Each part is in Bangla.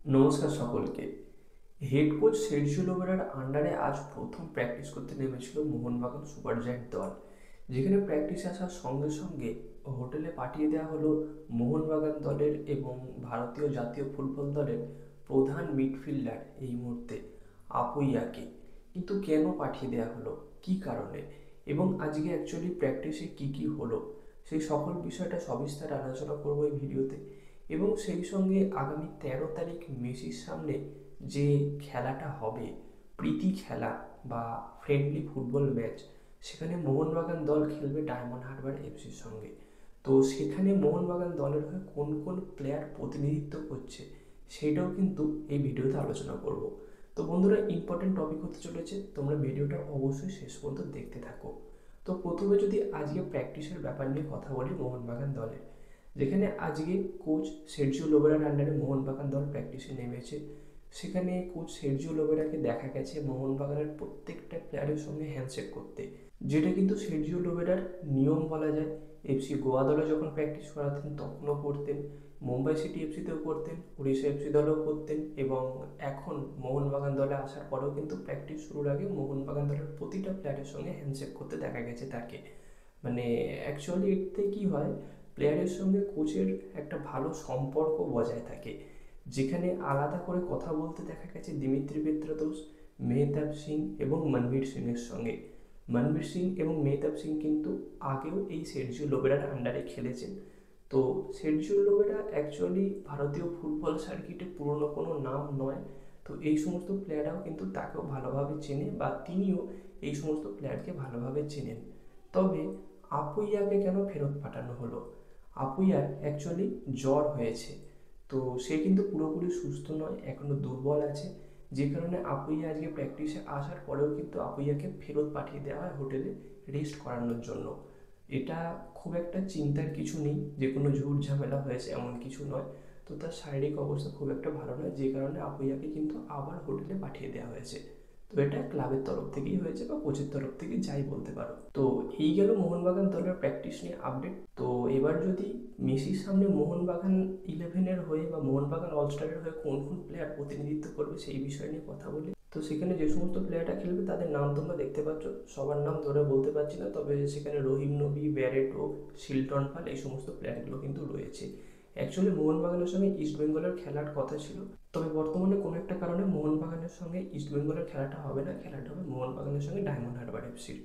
নমস্কার সকলকে। হেড কোচ সের্জিও লোবেরার আন্ডারে আজ প্রথম প্র্যাকটিস করতে নেমেছিল মোহনবাগান সুপার জায়ান্ট দল, যেখানে প্র্যাকটিসে আসার সঙ্গে সঙ্গে হোটেলে পাঠিয়ে দেওয়া হলো মোহনবাগান দলের এবং ভারতীয় জাতীয় ফুটবল দলের প্রধান মিডফিল্ডার এই মুহূর্তে আপুইয়াকে। কিন্তু কেন পাঠিয়ে দেওয়া হলো, কী কারণে, এবং আজকে অ্যাকচুয়ালি প্র্যাকটিসে কী কী হলো, সেই সকল বিষয়টা সবিস্তারে আলোচনা করবো এই ভিডিওতে। এবং সেই সঙ্গে আগামী 13 তারিখ মেসির সামনে যে খেলাটা হবে, প্রীতি খেলা বা ফ্রেন্ডলি ফুটবল ম্যাচ, সেখানে মোহনবাগান দল খেলবে ডায়মন্ড হারবার এফসির সঙ্গে। তো সেখানে মোহনবাগান দলের হয়ে কোন কোন প্লেয়ার প্রতিনিধিত্ব করছে সেটাও কিন্তু এই ভিডিওতে আলোচনা করব। তো বন্ধুরা, ইম্পর্টেন্ট টপিক হতে চলেছে, তোমরা ভিডিওটা অবশ্যই শেষ পর্যন্ত দেখতে থাকো। তো প্রথমে যদি আজকে প্র্যাকটিসের ব্যাপার নিয়ে কথা বলি মোহনবাগান দলের, যেখানে আজকে কোচ সের্জিও লোবেরার আন্ডারে মোহনবাগান দল প্র্যাকটিসে নেমেছে। সেখানে কোচ সের্জিও লোবেরাকে দেখা গেছে মোহনবাগানের প্রত্যেকটা প্লেয়ারের সঙ্গে হ্যান্ডশেক করতে, যেটা কিন্তু সের্জিও লোবেরার নিয়ম বলা যায়। এফসি গোয়া দলে যখন প্র্যাকটিস করাতেন তখনও করতেন, মুম্বাই সিটি এফসিতেও করতেন, উড়িষ্যা এফসি দলেও করতেন, এবং এখন মোহনবাগান দলে আসার পরেও কিন্তু প্র্যাকটিস শুরুর আগে মোহনবাগান দলের প্রতিটা প্লেয়ারের সঙ্গে হ্যান্ডশেক করতে দেখা গেছে তাকে। মানে অ্যাকচুয়ালি এতে কী হয়, প্লেয়ারের সঙ্গে কোচের একটা ভালো সম্পর্ক বজায় থাকে, যেখানে আলাদা করে কথা বলতে দেখা গেছে দিমিত্রি পেত্রাতোস, মেহতাব সিং এবং মনবীর সিংয়ের সঙ্গে। মনবীর সিং এবং মেহতাব সিং কিন্তু আগেও এই সের্জিও লোবেরার আন্ডারে খেলেছেন। তো সের্জিও লোবেরা অ্যাকচুয়ালি ভারতীয় ফুটবল সার্কিটে পুরনো কোনো নাম নয়। তো এই সমস্ত প্লেয়াররাও কিন্তু তাকেও ভালোভাবে চেনে বা তিনিও এই সমস্ত প্লেয়ারকে ভালোভাবে চেনেন। তবে আপুইয়াকে কেন ফেরত পাঠানো হলো? আপুইয়ার অ্যাকচুয়ালি জ্বর হয়েছে, তো সে কিন্তু পুরোপুরি সুস্থ নয়, এখনও দুর্বল আছে, যে কারণে আপুইয়া আজকে প্র্যাকটিসে আসার পরেও কিন্তু আপুইয়াকে ফেরত পাঠিয়ে দেওয়া হয় হোটেলে রেস্ট করানোর জন্য। এটা খুব একটা চিন্তার কিছু নেই, যে কোনো ঝুট ঝামেলা হয়েছে এমন কিছু নয়। তো তার শারীরিক অবস্থা খুব একটা ভালো নয়, যে কারণে আপুইয়াকে কিন্তু আবার হোটেলে পাঠিয়ে দেওয়া হয়েছে। তো এটা ক্লাবের তরফ থেকেই হয়েছে বা কোচের তরফ থেকে যাই বলতে পারো। তো এই গেল মোহনবাগান দলের প্র্যাকটিস নিয়ে আপডেট। তো এবার যদি মেসির সামনে মোহনবাগান ইলেভেনের হয়ে বা মোহনবাগান অলস্টারের হয়ে কোন কোন প্লেয়ার প্রতিনিধিত্ব করবে সেই বিষয় নিয়ে কথা বলি। তো সেখানে যে সমস্ত প্লেয়ারটা খেলবে তাদের নাম তোমরা দেখতে পাচ্ছ, সবার নাম ধরে বলতে পারছি না, তবে সেখানে রহিম নবী, ব্যারেটো, শিলটন পাল, এই সমস্ত প্লেয়ারগুলো কিন্তু রয়েছে। অ্যাকচুয়ালি মোহনবাগানের সঙ্গে ইস্টবেঙ্গলের খেলার কথা ছিল, তবে বর্তমানে কোনো একটা কারণে মোহনবাগানের সঙ্গে ইস্টবেঙ্গলের খেলাটা হবে না, খেলাটা হবে মোহনবাগানের সঙ্গে ডায়মন্ড হারবার এফসির।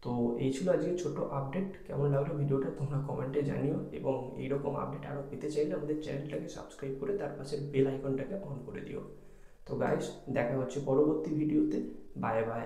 তো এই ছিল আজকে ছোট আপডেট। কেমন লাগলো ভিডিওটা তোমরা কমেন্টে জানিও, এবং এইরকম আপডেট আরও পেতে চাইলে আমাদের চ্যানেলটাকে সাবস্ক্রাইব করে তার পাশের বেল আইকনটাকে অন করে দিও। তো গাইস, দেখা হচ্ছে পরবর্তী ভিডিওতে। Bye bye.